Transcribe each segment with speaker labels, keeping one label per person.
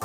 Speaker 1: Et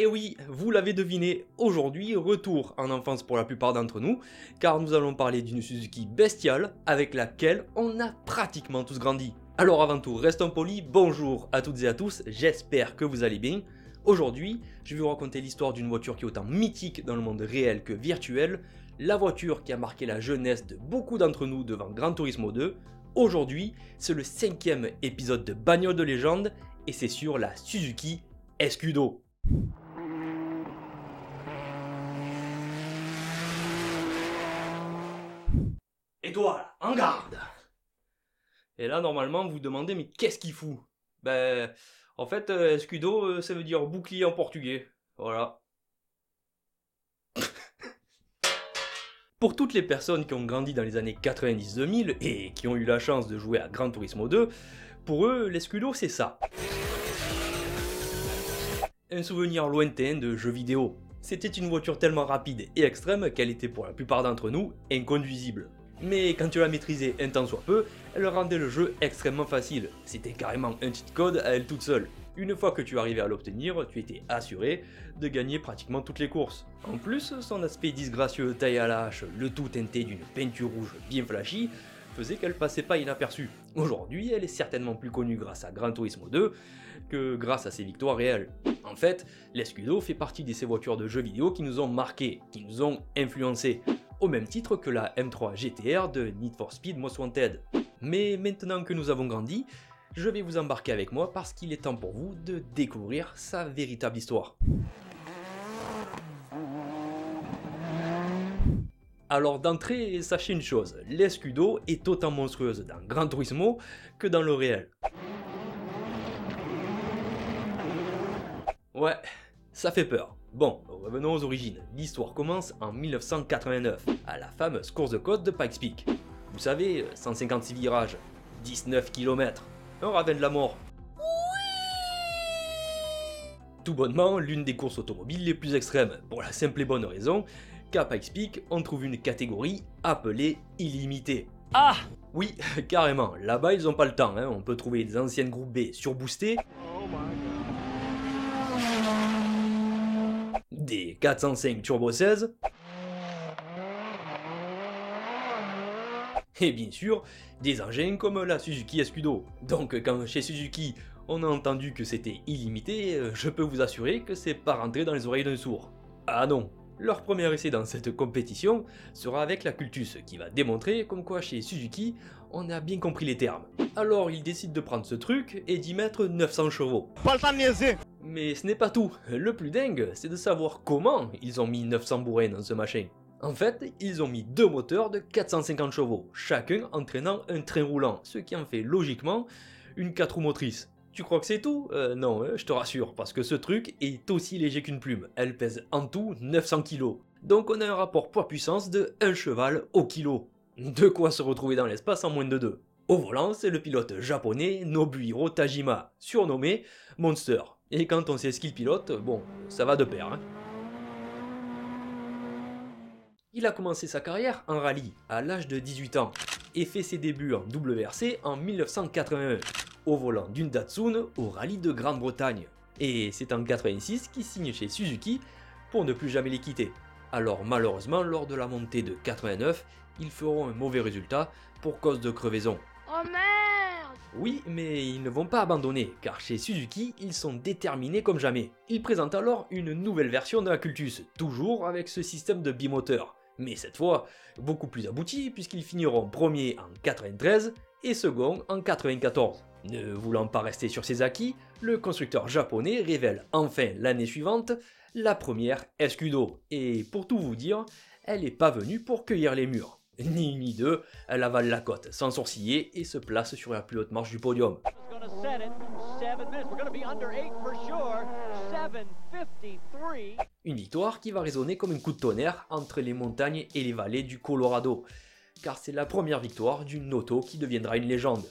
Speaker 1: oui, vous l'avez deviné, aujourd'hui, retour en enfance pour la plupart d'entre nous, car nous allons parler d'une Suzuki bestiale avec laquelle on a pratiquement tous grandi. Alors avant tout, restons polis, bonjour à toutes et à tous, j'espère que vous allez bien. Aujourd'hui, je vais vous raconter l'histoire d'une voiture qui est autant mythique dans le monde réel que virtuel, la voiture qui a marqué la jeunesse de beaucoup d'entre nous devant Gran Turismo 2. Aujourd'hui, c'est le 5e épisode de Bagnole de légende, et c'est sur la Suzuki Escudo. Et toi là, en garde! Et là, normalement, vous vous demandez, mais qu'est-ce qu'il fout? Ben, en fait, escudo, ça veut dire bouclier en portugais. Voilà. Pour toutes les personnes qui ont grandi dans les années 90-2000 et qui ont eu la chance de jouer à Gran Turismo 2, pour eux, l'escudo, c'est ça. Un souvenir lointain de jeux vidéo. C'était une voiture tellement rapide et extrême qu'elle était pour la plupart d'entre nous inconduisible. Mais quand tu la maîtrisais un tant soit peu, elle rendait le jeu extrêmement facile. C'était carrément un cheat code à elle toute seule. Une fois que tu arrivais à l'obtenir, tu étais assuré de gagner pratiquement toutes les courses. En plus, son aspect disgracieux taille à la hache, le tout teinté d'une peinture rouge bien flashy, faisait qu'elle passait pas inaperçue. Aujourd'hui, elle est certainement plus connue grâce à Gran Turismo 2 que grâce à ses victoires réelles. En fait, l'Escudo fait partie de ces voitures de jeux vidéo qui nous ont marqués, qui nous ont influencés, au même titre que la M3 GTR de Need for Speed Most Wanted. Mais maintenant que nous avons grandi, je vais vous embarquer avec moi parce qu'il est temps pour vous de découvrir sa véritable histoire. Alors d'entrée, sachez une chose, l'Escudo est autant monstrueuse dans Gran Turismo que dans le réel. Ouais, ça fait peur. Bon, revenons aux origines. L'histoire commence en 1989, à la fameuse course de côte de Pikes Peak. Vous savez, 156 virages, 19 km, un ravin de la mort. Tout bonnement, l'une des courses automobiles les plus extrêmes, pour la simple et bonne raison qu'à Pikes Peak, on trouve une catégorie appelée illimitée. Ah! Oui, carrément, là-bas ils ont pas le temps, hein. On peut trouver des anciennes groupes B surboostées, des 405 Turbo 16, et bien sûr, des engins comme la Suzuki Escudo. Donc quand chez Suzuki, on a entendu que c'était illimité, je peux vous assurer que c'est pas rentré dans les oreilles d'un sourd. Ah non, leur premier essai dans cette compétition sera avec la Cultus, qui va démontrer comme quoi chez Suzuki, on a bien compris les termes. Alors ils décident de prendre ce truc et d'y mettre 900 chevaux. Pas le temps de niaiser! Mais ce n'est pas tout, le plus dingue, c'est de savoir comment ils ont mis 900 bourrins dans ce machin. En fait, ils ont mis deux moteurs de 450 chevaux, chacun entraînant un train roulant, ce qui en fait logiquement une 4 roues motrices. Tu crois que c'est tout? Non, je te rassure, parce que ce truc est aussi léger qu'une plume, elle pèse en tout 900 kg. Donc on a un rapport poids-puissance de 1 cheval au kilo. De quoi se retrouver dans l'espace en moins de 2. Au volant, c'est le pilote japonais Nobuhiro Tajima, surnommé Monster. Et quand on sait ce qu'il pilote, bon, ça va de pair, hein. Il a commencé sa carrière en rallye à l'âge de 18 ans et fait ses débuts en WRC en 1981 au volant d'une Datsun au rallye de Grande-Bretagne. Et c'est en 86 qu'il signe chez Suzuki pour ne plus jamais les quitter. Alors malheureusement, lors de la montée de 89, ils feront un mauvais résultat pour cause de crevaison.
Speaker 2: Oh merde!
Speaker 1: Oui, mais ils ne vont pas abandonner, car chez Suzuki, ils sont déterminés comme jamais. Ils présentent alors une nouvelle version de la Cultus, toujours avec ce système de bimoteur. Mais cette fois, beaucoup plus abouti, puisqu'ils finiront premier en 93 et second en 94. Ne voulant pas rester sur ses acquis, le constructeur japonais révèle enfin l'année suivante la première Escudo. Et pour tout vous dire, elle n'est pas venue pour cueillir les murs. Ni une ni deux, elle avale la côte sans sourciller et se place sur la plus haute marche du podium. Une victoire qui va résonner comme un coup de tonnerre entre les montagnes et les vallées du Colorado, car c'est la première victoire d'une auto qui deviendra une légende.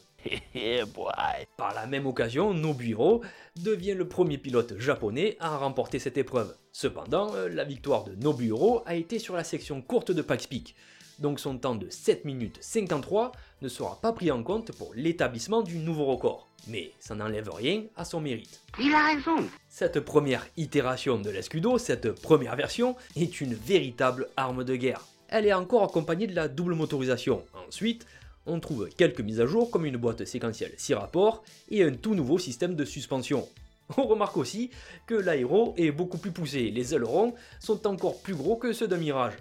Speaker 2: Yeah, boy.
Speaker 1: Par la même occasion, Nobuhiro devient le premier pilote japonais à remporter cette épreuve. Cependant, la victoire de Nobuhiro a été sur la section courte de Pikes Peak, donc son temps de 7 minutes 53 ne sera pas pris en compte pour l'établissement du nouveau record. Mais ça n'enlève rien à son mérite.
Speaker 2: Il a raison.
Speaker 1: Cette première itération de l'Escudo, cette première version, est une véritable arme de guerre. Elle est encore accompagnée de la double motorisation. Ensuite, on trouve quelques mises à jour comme une boîte séquentielle 6 rapports et un tout nouveau système de suspension. On remarque aussi que l'aéro est beaucoup plus poussé, les ailerons sont encore plus gros que ceux d'un Mirage.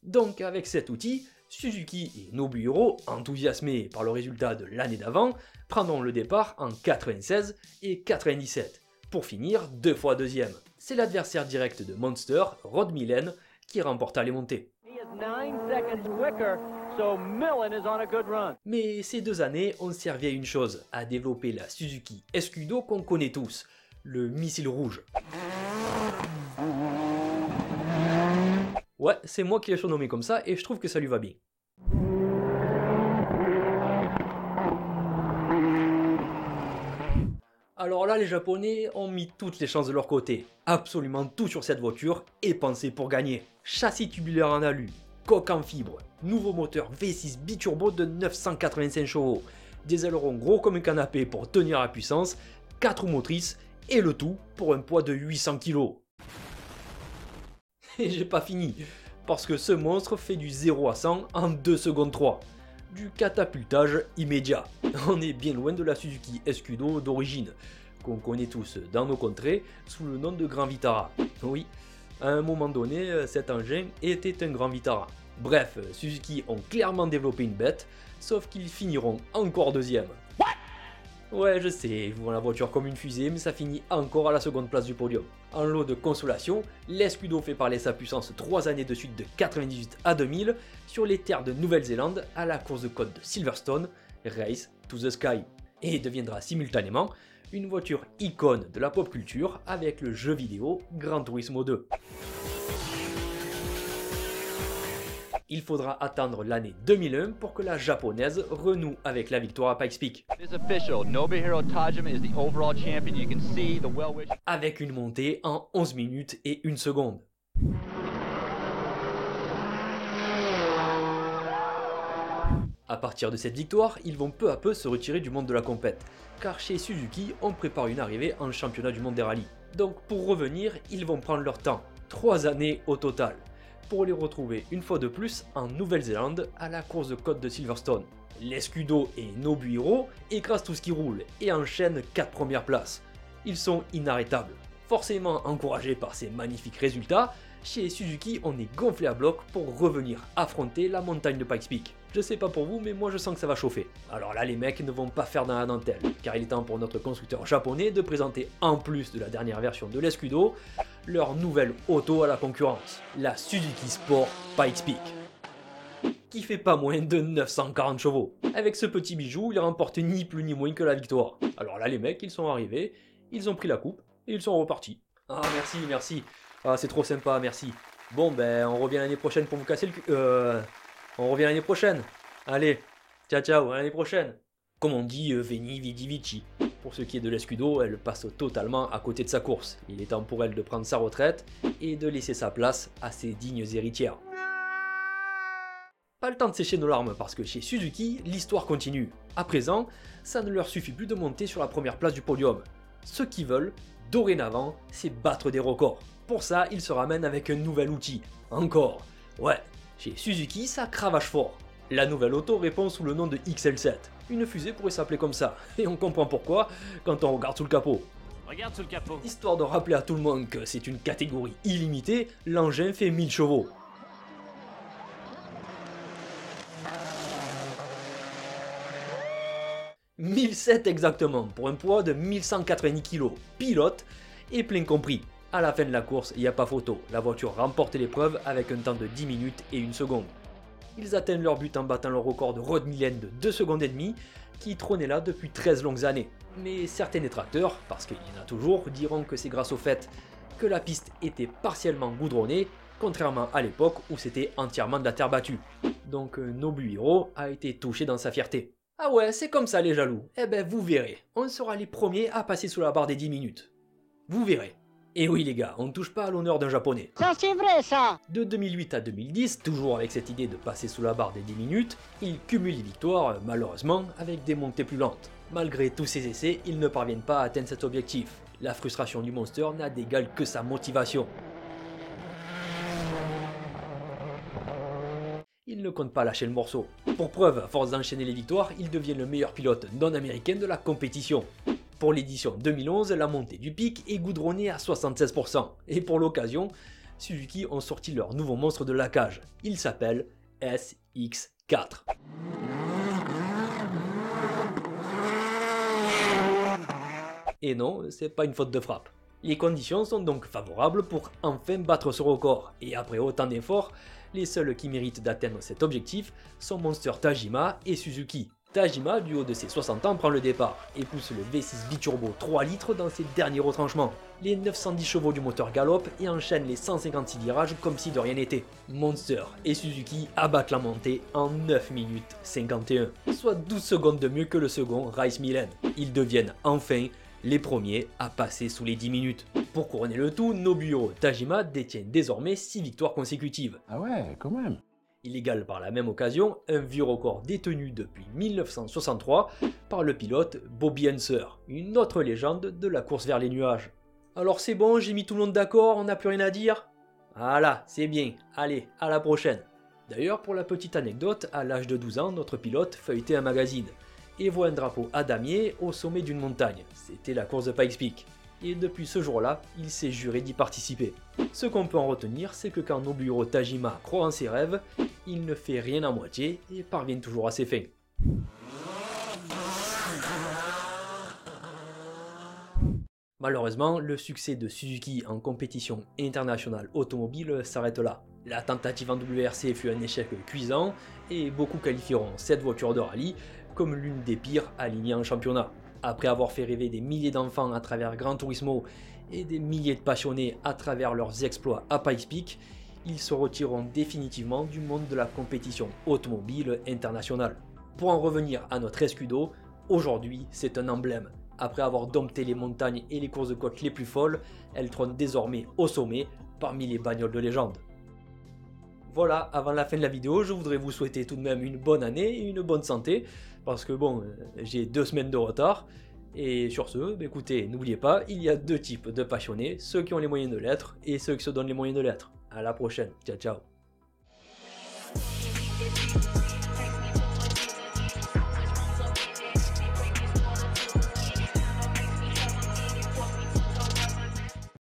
Speaker 1: Donc avec cet outil, Suzuki et Nobuhiro, enthousiasmés par le résultat de l'année d'avant, prendront le départ en 96 et 97, pour finir 2 fois deuxième. C'est l'adversaire direct de Monster, Rod Millen, qui remporta les montées. Mais ces 2 années ont servi à une chose, à développer la Suzuki Escudo qu'on connaît tous, le missile rouge. Ouais, c'est moi qui l'ai surnommé comme ça et je trouve que ça lui va bien. Alors là, les Japonais ont mis toutes les chances de leur côté. Absolument tout sur cette voiture est pensé pour gagner. Châssis tubulaire en alu, coque en fibre, nouveau moteur V6 biturbo de 985 chevaux, des ailerons gros comme un canapé pour tenir la puissance, 4 roues motrices et le tout pour un poids de 800 kg. Et j'ai pas fini, parce que ce monstre fait du 0 à 100 en 2 secondes 3. Du catapultage immédiat. On est bien loin de la Suzuki Escudo d'origine, qu'on connaît tous dans nos contrées sous le nom de Grand Vitara. Oui, à un moment donné, cet engin était un Grand Vitara. Bref, Suzuki ont clairement développé une bête, sauf qu'ils finiront encore deuxième. Ouais, je sais, ils voient la voiture comme une fusée, mais ça finit encore à la seconde place du podium. En lot de consolation, l'Escudo fait parler sa puissance 3 années de suite de 98 à 2000 sur les terres de Nouvelle-Zélande à la course de côte de Silverstone, Race to the Sky, et deviendra simultanément une voiture icône de la pop culture avec le jeu vidéo Gran Turismo 2. Il faudra attendre l'année 2001 pour que la japonaise renoue avec la victoire à Pikes Peak. Avec une montée en 11 minutes et 1 seconde. A partir de cette victoire, ils vont peu à peu se retirer du monde de la compète, car chez Suzuki, on prépare une arrivée en championnat du monde des rallyes. Donc pour revenir, ils vont prendre leur temps, 3 années au total, pour les retrouver une fois de plus en Nouvelle-Zélande à la course de côte de Silverstone. L'Escudo et Nobuhiro écrasent tout ce qui roule et enchaînent 4 premières places. Ils sont inarrêtables. Forcément encouragés par ces magnifiques résultats, chez Suzuki on est gonflé à bloc pour revenir affronter la montagne de Pikes Peak. Je sais pas pour vous, mais moi je sens que ça va chauffer. Alors là les mecs ne vont pas faire dans la dentelle, car il est temps pour notre constructeur japonais de présenter en plus de la dernière version de l'Escudo, leur nouvelle auto à la concurrence, la Suzuki Sport Pikes Peak, qui fait pas moins de 940 chevaux. Avec ce petit bijou, il remporte ni plus ni moins que la victoire. Alors là les mecs ils sont arrivés, ils ont pris la coupe et ils sont repartis. Ah merci, ah c'est trop sympa, merci. Bon ben on revient l'année prochaine pour vous casser le cul. On revient l'année prochaine. Allez, ciao, à l'année prochaine. Comme on dit, veni vidi vici. Pour ce qui est de l'Escudo, elle passe totalement à côté de sa course. Il est temps pour elle de prendre sa retraite et de laisser sa place à ses dignes héritières. Pas le temps de sécher nos larmes parce que chez Suzuki, l'histoire continue. À présent, ça ne leur suffit plus de monter sur la première place du podium. Ce qu'ils veulent, dorénavant, c'est battre des records. Pour ça, ils se ramènent avec un nouvel outil. Encore. Ouais. Chez Suzuki, ça cravache fort. La nouvelle auto répond sous le nom de XL7. Une fusée pourrait s'appeler comme ça, et on comprend pourquoi quand on regarde sous le capot.
Speaker 2: Regarde sous le capot.
Speaker 1: Histoire de rappeler à tout le monde que c'est une catégorie illimitée, l'engin fait 1000 chevaux. « 1007 exactement, pour un poids de 1190 kg, pilote et plein compris. À la fin de la course, il n'y a pas photo, la voiture remporte l'épreuve avec un temps de 10 minutes et 1 seconde. Ils atteignent leur but en battant le record de Rod Millen de 2 secondes et demie, qui trônait là depuis 13 longues années. Mais certains détracteurs, parce qu'il y en a toujours, diront que c'est grâce au fait que la piste était partiellement goudronnée, contrairement à l'époque où c'était entièrement de la terre battue. Donc Nobuhiro a été touché dans sa fierté. Ah ouais, c'est comme ça les jaloux. Eh ben vous verrez, on sera les premiers à passer sous la barre des 10 minutes. Vous verrez. Et oui les gars, on ne touche pas à l'honneur d'un japonais.
Speaker 3: Ça c'est vrai ça.
Speaker 1: De 2008 à 2010, toujours avec cette idée de passer sous la barre des 10 minutes, il cumule les victoires, malheureusement, avec des montées plus lentes. Malgré tous ses essais, ils ne parviennent pas à atteindre cet objectif. La frustration du Monster n'a d'égal que sa motivation. Il ne compte pas lâcher le morceau. Pour preuve, à force d'enchaîner les victoires, il devient le meilleur pilote non américain de la compétition. Pour l'édition 2011, la montée du pic est goudronnée à 76%. Et pour l'occasion, Suzuki ont sorti leur nouveau monstre de la cage. Il s'appelle SX4. Et non, c'est pas une faute de frappe. Les conditions sont donc favorables pour enfin battre ce record. Et après autant d'efforts, les seuls qui méritent d'atteindre cet objectif sont Monster Tajima et Suzuki. Tajima, du haut de ses 60 ans, prend le départ et pousse le V6 biturbo 3 litres dans ses derniers retranchements. Les 910 chevaux du moteur galopent et enchaînent les 156 virages comme si de rien n'était. Monster et Suzuki abattent la montée en 9 minutes 51, soit 12 secondes de mieux que le second Rice Milan. Ils deviennent enfin les premiers à passer sous les 10 minutes. Pour couronner le tout, Nobuhiro Tajima détient désormais 6 victoires consécutives.
Speaker 4: Ah ouais, quand même.
Speaker 1: Il égale par la même occasion un vieux record détenu depuis 1963 par le pilote Bobby Unser, une autre légende de la course vers les nuages. Alors c'est bon, j'ai mis tout le monde d'accord, on n'a plus rien à dire? Voilà, c'est bien, allez, à la prochaine. D'ailleurs, pour la petite anecdote, à l'âge de 12 ans, notre pilote feuilletait un magazine et voit un drapeau à damier au sommet d'une montagne. C'était la course de Pikes Peak. Et depuis ce jour-là, il s'est juré d'y participer. Ce qu'on peut en retenir, c'est que quand Nobuhiro Tajima croit en ses rêves, il ne fait rien à moitié et parvient toujours à ses fins. Malheureusement, le succès de Suzuki en compétition internationale automobile s'arrête là. La tentative en WRC fut un échec cuisant et beaucoup qualifieront cette voiture de rallye comme l'une des pires alignées en championnat. Après avoir fait rêver des milliers d'enfants à travers Gran Turismo et des milliers de passionnés à travers leurs exploits à Pikes Peak, ils se retireront définitivement du monde de la compétition automobile internationale. Pour en revenir à notre Escudo, aujourd'hui c'est un emblème. Après avoir dompté les montagnes et les courses de côte les plus folles, elle trône désormais au sommet parmi les bagnoles de légende. Voilà, avant la fin de la vidéo, je voudrais vous souhaiter tout de même une bonne année et une bonne santé, parce que bon, j'ai 2 semaines de retard, et sur ce, écoutez, n'oubliez pas, il y a 2 types de passionnés, ceux qui ont les moyens de l'être, et ceux qui se donnent les moyens de l'être. À la prochaine, ciao ciao.